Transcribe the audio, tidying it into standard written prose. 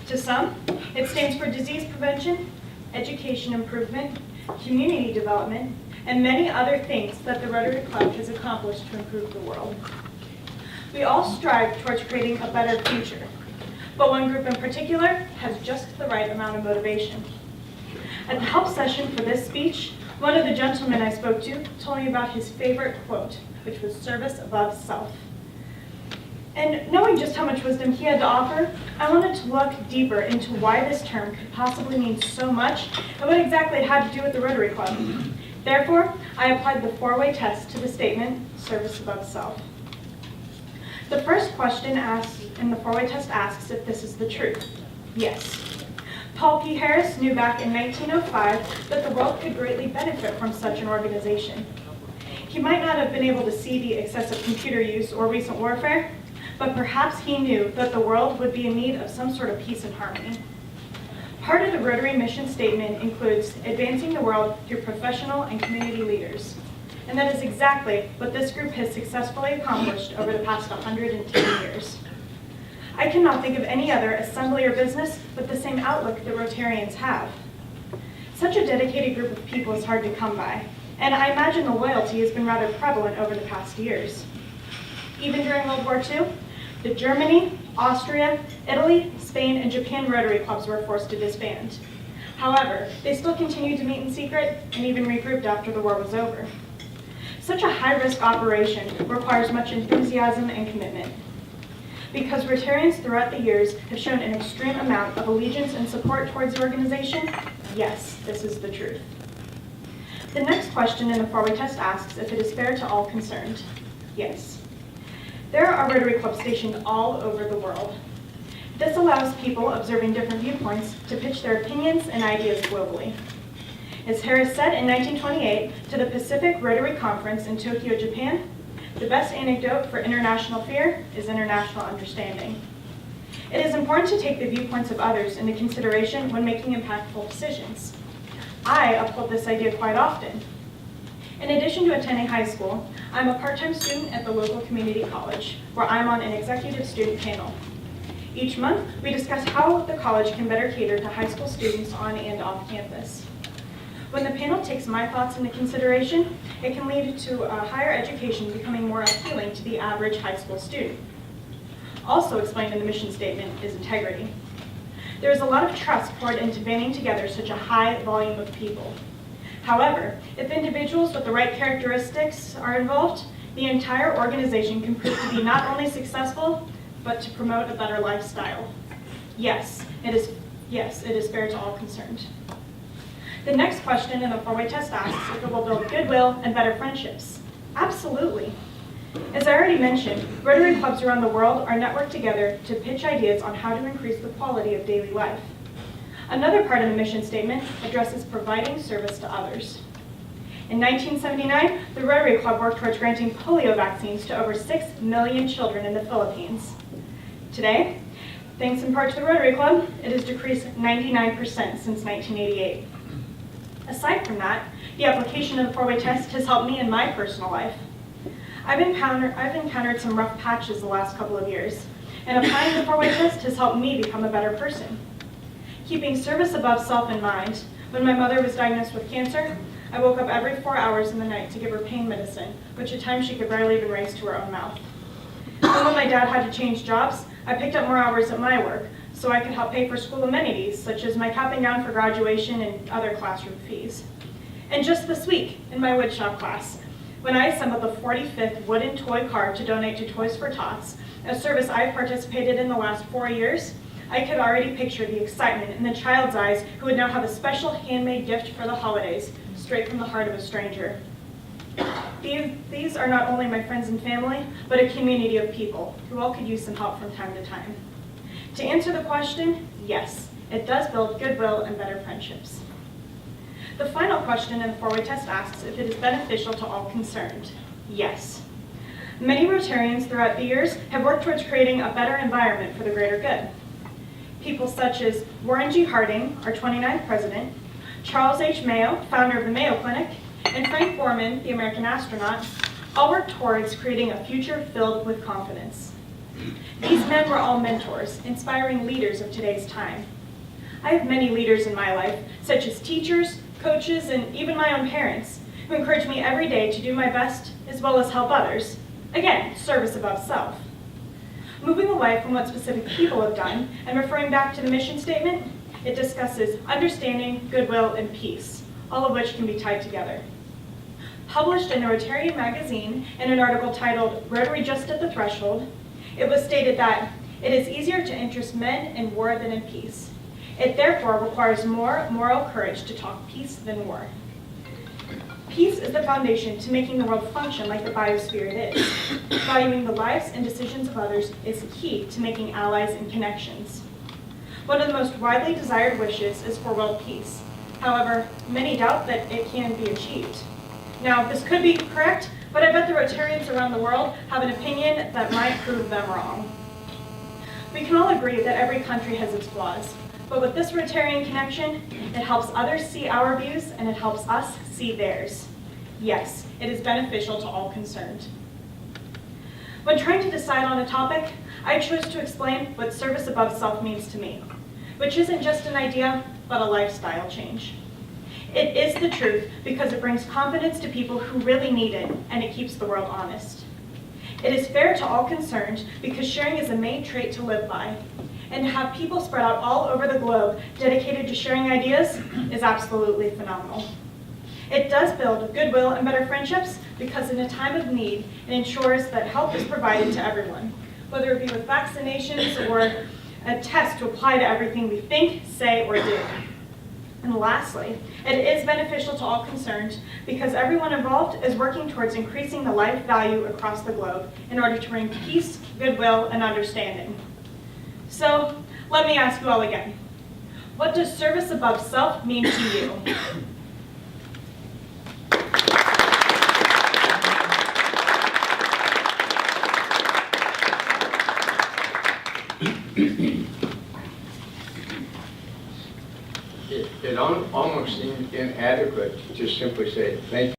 To some, it stands for disease prevention, education improvement, community development, and many other things that the Rotary Club has accomplished to improve the world. We all strive towards creating a better future, but one group in particular has just the right amount of motivation. At the help session for this speech, one of the gentlemen I spoke to told me about his favorite quote, which was service above self. And knowing just how much wisdom he had to offer, I wanted to look deeper into why this term could possibly mean so much and what exactly it had to do with the Rotary Club. Therefore, I applied the four-way test to the statement, service above self. The first question asked in the four-way test asks if this is the truth. Yes. Paul P. Harris knew back in 1905 that the world could greatly benefit from such an organization. He might not have been able to see the excessive computer use or recent warfare, but perhaps he knew that the world would be in need of some sort of peace and harmony. Part of the Rotary mission statement includes advancing the world through professional and community leaders. And that is exactly what this group has successfully accomplished over the past 110 years. I cannot think of any other assembly or business with the same outlook that Rotarians have. Such a dedicated group of people is hard to come by, and I imagine the loyalty has been rather prevalent over the past years. Even during World War II, the Germany, Austria, Italy, Spain, and Japan Rotary clubs were forced to disband. However, they still continued to meet in secret and even regrouped after the war was over. Such a high-risk operation requires much enthusiasm and commitment. Because Rotarians throughout the years have shown an extreme amount of allegiance and support towards the organization, yes, this is the truth. The next question in the four-way test asks if it is fair to all concerned. Yes. There are Rotary clubs stationed all over the world. This allows people observing different viewpoints to pitch their opinions and ideas globally. As Harris said in 1928 to the Pacific Rotary Conference in Tokyo, Japan, the best antidote for international fear is international understanding. It is important to take the viewpoints of others into consideration when making impactful decisions. I uphold this idea quite often. In addition to attending high school, I'm a part-time student at the local community college, where I'm on an executive student panel. Each month, we discuss how the college can better cater to high school students on and off campus. When the panel takes my thoughts into consideration, it can lead to higher education becoming more appealing to the average high school student. Also explained in the mission statement is integrity. There is a lot of trust poured into banding together such a high volume of people. However, if individuals with the right characteristics are involved, the entire organization can prove to be not only successful, but to promote a better lifestyle. Yes, it is fair to all concerned. The next question in the four-way test asks if it will build goodwill and better friendships. Absolutely. As I already mentioned, Rotary clubs around the world are networked together to pitch ideas on how to increase the quality of daily life. Another part of the mission statement addresses providing service to others. In 1979, the Rotary Club worked towards granting polio vaccines to over 6 million children in the Philippines. Today, thanks in part to the Rotary Club, it has decreased 99% since 1988. Aside from that, the application of the four-way test has helped me in my personal life. I've encountered some rough patches the last couple of years, and applying the four-way test has helped me become a better person. Keeping service above self in mind, when my mother was diagnosed with cancer, I woke up every 4 hours in the night to give her pain medicine, which at times she could barely even raise to her own mouth. And when my dad had to change jobs, I picked up more hours at my work, so I could help pay for school amenities, such as my cap and gown for graduation and other classroom fees. And just this week, in my woodshop class, when I assembled the 45th wooden toy car to donate to Toys for Tots, a service I've participated in the last 4 years, I could already picture the excitement in the child's eyes who would now have a special handmade gift for the holidays, straight from the heart of a stranger. These are not only my friends and family, but a community of people who all could use some help from time to time. To answer the question, yes, it does build goodwill and better friendships. The final question in the four-way test asks if it is beneficial to all concerned. Yes. Many Rotarians throughout the years have worked towards creating a better environment for the greater good. People such as Warren G. Harding, our 29th president, Charles H. Mayo, founder of the Mayo Clinic, and Frank Borman, the American astronaut, all work towards creating a future filled with confidence. These men were all mentors, inspiring leaders of today's time. I have many leaders in my life, such as teachers, coaches, and even my own parents, who encourage me every day to do my best as well as help others. Again, service above self. Moving away from what specific people have done and referring back to the mission statement, it discusses understanding, goodwill, and peace, all of which can be tied together. Published in a Rotarian magazine in an article titled Rotary Just at the Threshold, it was stated that it is easier to interest men in war than in peace. It therefore requires more moral courage to talk peace than war. Peace is the foundation to making the world function like the biosphere it is. Valuing the lives and decisions of others is key to making allies and connections. One of the most widely desired wishes is for world peace. However, many doubt that it can be achieved. Now, this could be correct, but I bet the Rotarians around the world have an opinion that might prove them wrong. We can all agree that every country has its flaws, but with this Rotarian connection, it helps others see our views and it helps us see theirs. Yes, it is beneficial to all concerned. When trying to decide on a topic, I chose to explain what service above self means to me, which isn't just an idea, but a lifestyle change. It is the truth because it brings confidence to people who really need it, and it keeps the world honest. It is fair to all concerned because sharing is a main trait to live by, and to have people spread out all over the globe dedicated to sharing ideas is absolutely phenomenal. It does build goodwill and better friendships because in a time of need, it ensures that help is provided to everyone, whether it be with vaccinations or a test to apply to everything we think, say, or do. And lastly, it is beneficial to all concerned because everyone involved is working towards increasing the life value across the globe in order to bring peace, goodwill, and understanding. So, let me ask you all again. What does service above self mean to you? It almost seemed inadequate to simply say, thank you.